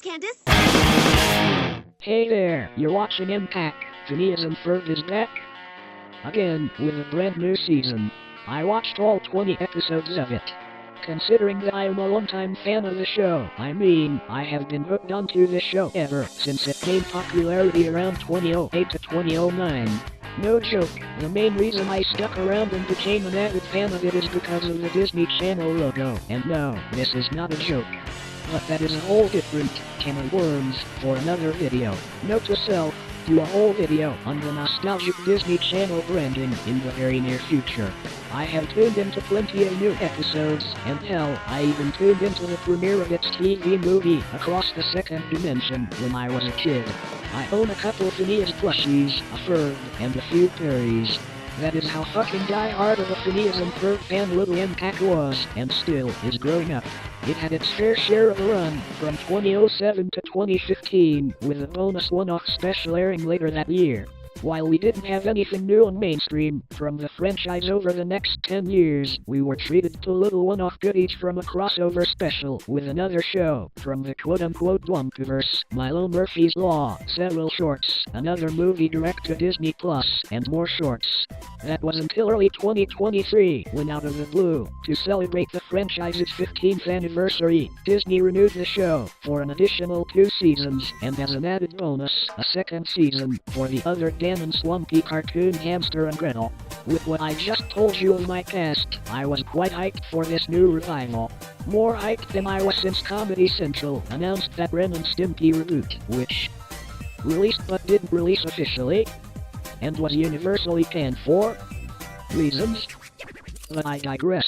Thanks, Candace. Hey there, you're watching MPack. Phineas and Ferb is back again with a brand new season. I watched all 20 episodes of it. Considering that I am a long-time fan of the show, I have been hooked onto this show ever since it gained popularity around 2008 to 2009. No joke, the main reason I stuck around and became an avid fan of it is because of the Disney Channel logo. And no, this is not a joke. But that is a whole different can of worms for another video. Note to self, do a whole video on the nostalgic Disney Channel branding in the very near future. I have tuned into plenty of new episodes, and hell, I even tuned into the premiere of its TV movie, Across the Second Dimension, when I was a kid. I own a couple Phineas plushies, a Ferb, and a few Perrys. That is how fucking die-hard of a Phineas and Ferb fan little MPack was, and still is growing up. It had its fair share of a run, from 2007 to 2015, with a bonus one-off special airing later that year. While we didn't have anything new on mainstream from the franchise over the next 10 years, we were treated to little one-off goodies from a crossover special with another show from the quote-unquote Wonkaverse, Milo Murphy's Law, several shorts, another movie direct to Disney Plus, and more shorts. That was until early 2023, when out of the blue, to celebrate the franchise's 15th anniversary, Disney renewed the show for an additional 2 seasons, and as an added bonus, a second season for the other Dan and Slumpy cartoon Hamster and Gretel. With what I just told you of my cast, I was quite hyped for this new revival. More hyped than I was since Comedy Central announced that Ren and Stimpy reboot, which released but didn't release officially, and was universally canned for reasons. But I digress.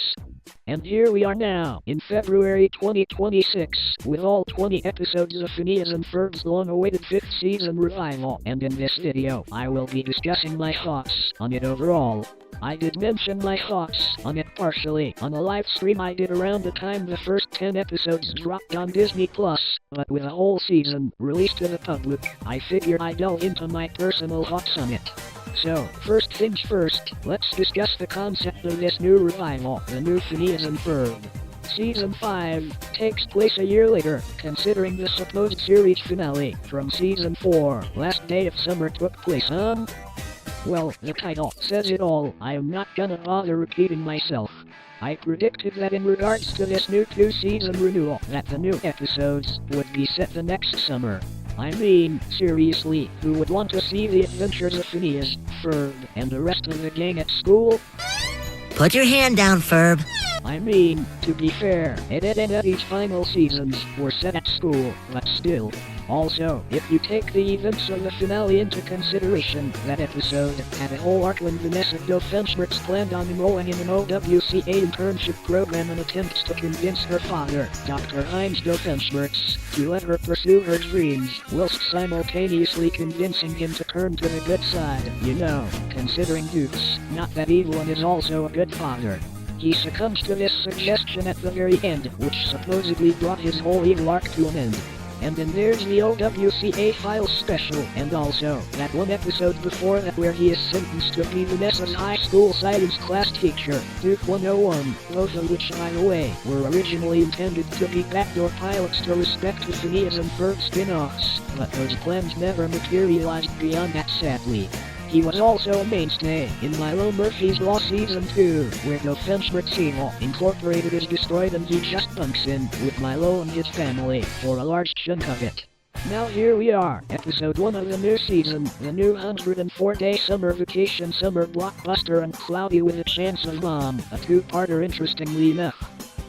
And here we are now, in February 2026, with all 20 episodes of Phineas and Ferb's long-awaited 5th season revival, and in this video, I will be discussing my thoughts on it overall. I did mention my thoughts on it partially on a live stream I did around the time the first 10 episodes dropped on Disney Plus, but with a whole season released to the public, I figured I'd delve into my personal thoughts on it. So, first things first, let's discuss the concept of this new revival, the new Phineas and Ferb. Season 5 takes place a year later, considering the supposed series finale from Season 4, Last Day of Summer, took place on... Well, the title says it all. I am not gonna bother repeating myself. I predicted that in regards to this new 2-season renewal, that the new episodes would be set the next summer. Seriously, who would want to see the adventures of Phineas, Ferb, and the rest of the gang at school? Put your hand down, Ferb. To be fair, Ed, Edd and Eddy's final seasons were set at school, but still. Also, if you take the events of the finale into consideration, that episode had a whole arc when Vanessa Doofenshmirtz planned on enrolling in an OWCA internship program and attempts to convince her father, Dr. Heinz Doofenshmirtz, to let her pursue her dreams, whilst simultaneously convincing him to turn to the good side. You know, considering Duke's not that evil and is also a good father. He succumbs to this suggestion at the very end, which supposedly brought his whole evil arc to an end. And then there's the OWCA Files special, and also that one episode before that where he is sentenced to be Vanessa's high school science class teacher, Duke 101, both of which, by the way, were originally intended to be backdoor pilots to respect to Phineas and Ferb spin-offs, but those plans never materialized beyond that, sadly. He was also a mainstay in Milo Murphy's Law Season 2, where Doofenshmirtz Evil Incorporated is destroyed and he just bunks in with Milo and his family for a large chunk of it. Now here we are, episode 1 of the new season, the new 104-day summer vacation summer blockbuster and Cloudy with a Chance of Mom, a 2-parter interestingly enough.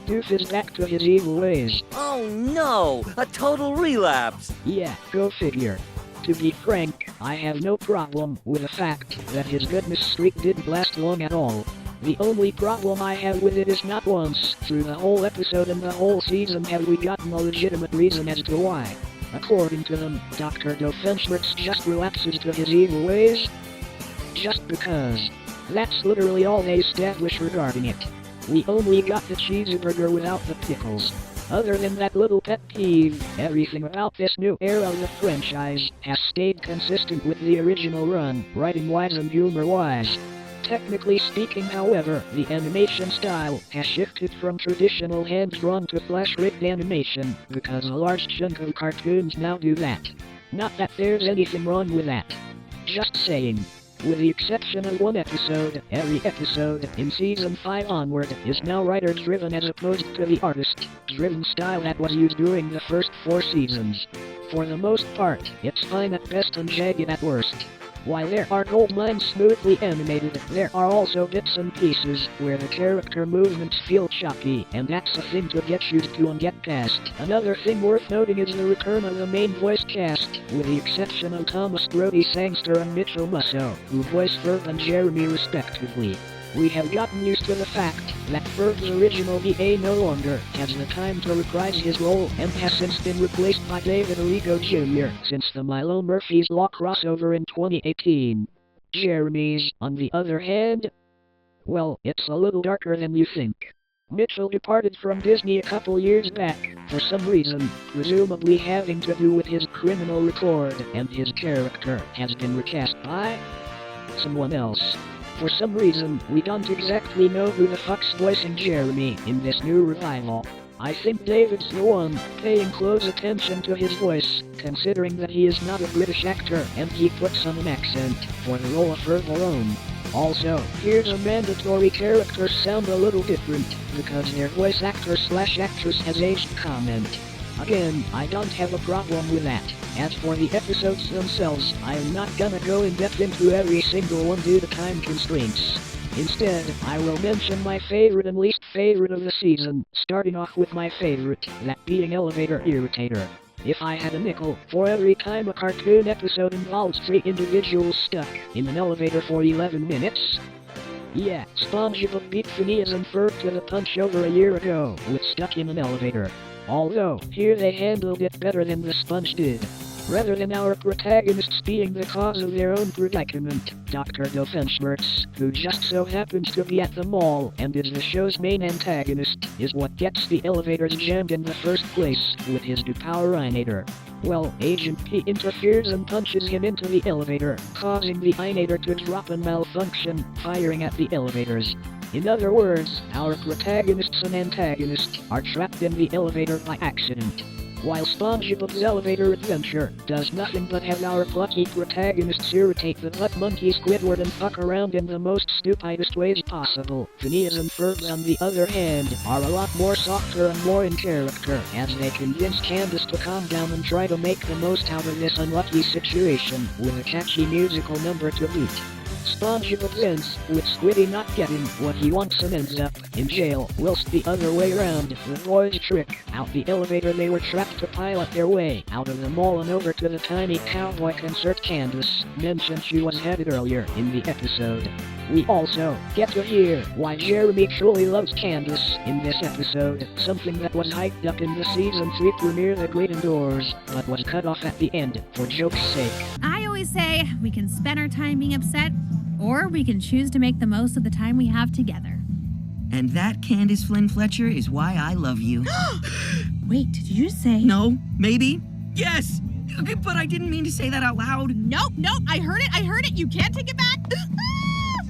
Doof is back to his evil ways. Oh no, a total relapse! Yeah, go figure. To be frank, I have no problem with the fact that his goodness streak didn't last long at all. The only problem I have with it is not once, through the whole episode and the whole season, have we gotten a legitimate reason as to why. According to them, Dr. Doofenshmirtz just relapses to his evil ways. Just because. That's literally all they establish regarding it. We only got the cheeseburger without the pickles. Other than that little pet peeve, everything about this new era of the franchise has stayed consistent with the original run, writing-wise and humor-wise. Technically speaking, however, the animation style has shifted from traditional hand-drawn to flash-rigged animation, because a large chunk of cartoons now do that. Not that there's anything wrong with that. Just saying. With the exception of one episode, every episode in Season 5 onward is now writer-driven as opposed to the artist-driven style that was used during the first 4 seasons. For the most part, it's fine at best and jagged at worst. While there are gold mines smoothly animated, there are also bits and pieces where the character movements feel choppy, and that's a thing to get used to and get past. Another thing worth noting is the return of the main voice cast, with the exception of Thomas Brody Sangster and Mitchell Musso, who voice Ferb and Jeremy respectively. We have gotten used to the fact that Ferb's original VA no longer has the time to reprise his role and has since been replaced by David Arrigo Jr. since the Milo Murphy's Law crossover in 2018. Jeremy's, on the other hand, well, it's a little darker than you think. Mitchell departed from Disney a couple years back, for some reason, presumably having to do with his criminal record, and his character has been recast by someone else. For some reason, we don't exactly know who the fuck's voicing Jeremy in this new revival. I think David's the one paying close attention to his voice, considering that he is not a British actor and he puts on an accent for the role of Ferb alone. Also, here's a mandatory characters sound a little different, because their voice actor/actress has aged comment. Again, I don't have a problem with that. As for the episodes themselves, I am not gonna go in depth into every single one due to time constraints. Instead, I will mention my favorite and least favorite of the season, starting off with my favorite, that being Elevator Irritator. If I had a nickel for every time a cartoon episode involves 3 individuals stuck in an elevator for 11 minutes, yeah, SpongeBob beat Phineas and Ferb to the punch over a year ago with Stuck in an Elevator. Although, here they handled it better than the Sponge did. Rather than our protagonists being the cause of their own predicament, Dr. Doofenshmirtz, who just so happens to be at the mall and is the show's main antagonist, is what gets the elevators jammed in the first place with his Depowerator. Well, Agent P interferes and punches him into the elevator, causing the Inator to drop and malfunction, firing at the elevators. In other words, our protagonists and antagonists are trapped in the elevator by accident. While SpongeBob's elevator adventure does nothing but have our plucky protagonists irritate the butt monkey Squidward and fuck around in the most stupidest ways possible, Phineas and Ferb on the other hand are a lot more softer and more in character as they convince Candace to calm down and try to make the most out of this unlucky situation with a catchy musical number to boot. SpongeBob ends with Squiddy not getting what he wants and ends up in jail, whilst the other way around, the boys trick out the elevator they were trapped to pilot their way out of the mall and over to the tiny cowboy concert Candace mentioned she was headed earlier in the episode. We also get to hear why Jeremy truly loves Candace in this episode, something that was hyped up in the Season 3 premiere The Great Indoors, but was cut off at the end for joke's sake. I always say we can spend our time being upset, or we can choose to make the most of the time we have together. And that, Candace Flynn Fletcher, is why I love you. Wait, did you say? No, maybe. Yes! Okay, but I didn't mean to say that out loud. Nope, I heard it, you can't take it back.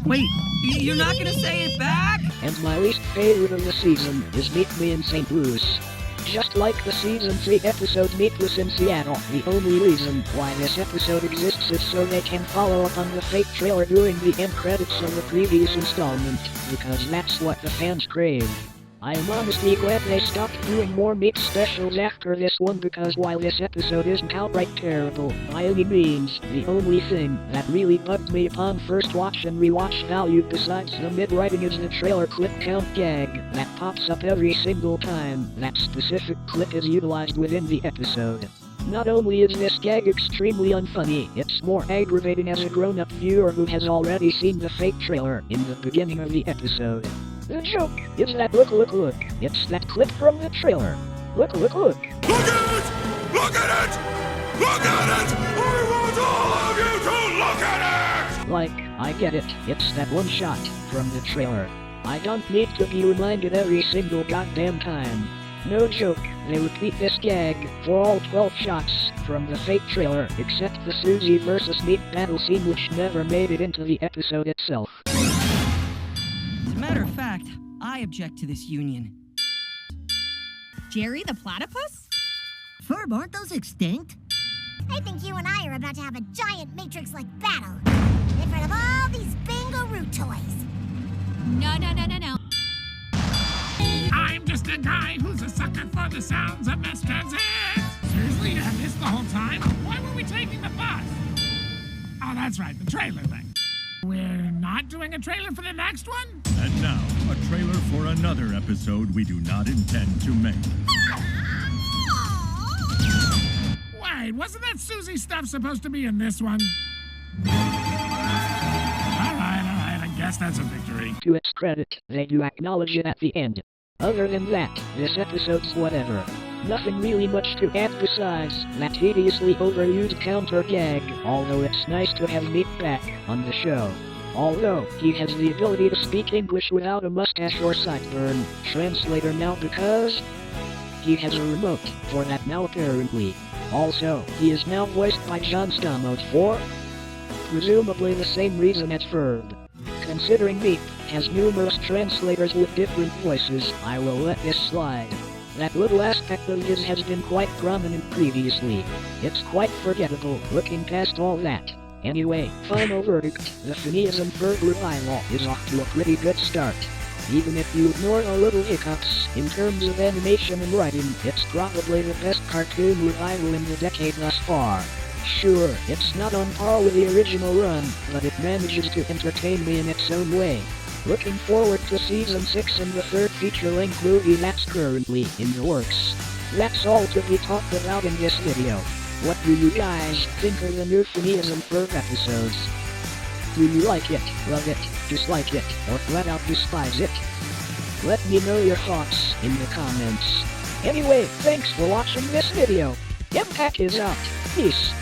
Wait, you're not gonna say it back? And my least favorite of the season is Meet Me in St. Louis. Just like the Season 3 episode Meatless in Seattle, the only reason why this episode exists is so they can follow up on the fake trailer during the end credits of the previous installment, because that's what the fans crave. I am honestly glad they stopped doing more Meat specials after this one, because while this episode isn't outright terrible by any means, the only thing that really bugged me upon first watch and rewatch value besides the mid-writing is the trailer clip count gag that pops up every single time that specific clip is utilized within the episode. Not only is this gag extremely unfunny, it's more aggravating as a grown-up viewer who has already seen the fake trailer in the beginning of the episode. The joke is that look, it's that clip from the trailer. Look. Look at it! Look at it! Look at it! I want all of you to look at it! Like, I get it, it's that one shot from the trailer. I don't need to be reminded every single goddamn time. No joke, they repeat this gag for all 12 shots from the fake trailer, except the Susie vs. Meat battle scene which never made it into the episode itself. Matter of fact, I object to this union. Jerry the platypus? Ferb, aren't those extinct? I think you and I are about to have a giant Matrix-like battle in front of all these Bangaroo toys. No. I'm just a guy who's a sucker for the sounds of mass transit. Seriously, you had this the whole time? Why were we taking the bus? Oh, that's right, the trailer thing. We're not doing a trailer for the next one? And now, a trailer for another episode we do not intend to make. Wait, wasn't that Susie stuff supposed to be in this one? All right, I guess that's a victory. To its credit, they do acknowledge it at the end. Other than that, this episode's whatever. Nothing really much to add besides that tediously overused counter gag, although it's nice to have MPack on the show. Although, he has the ability to speak English without a mustache or sideburn, translator now because he has a remote for that now apparently. Also, he is now voiced by John Stamos for presumably the same reason as Ferb. Considering Meep has numerous translators with different voices, I will let this slide. That little aspect of his has been quite prominent previously. It's quite forgettable, looking past all that. Anyway, final verdict, the Phineas and Ferb revival is off to a pretty good start. Even if you ignore the little hiccups, in terms of animation and writing, it's probably the best cartoon revival in the decade thus far. Sure, it's not on par with the original run, but it manages to entertain me in its own way. Looking forward to Season 6 and the third feature-length movie that's currently in the works. That's all to be talked about in this video. What do you guys think of the new Phineas and Ferb episodes? Do you like it, love it, dislike it, or flat out despise it? Let me know your thoughts in the comments. Anyway, thanks for watching this video. MPack is out. Peace.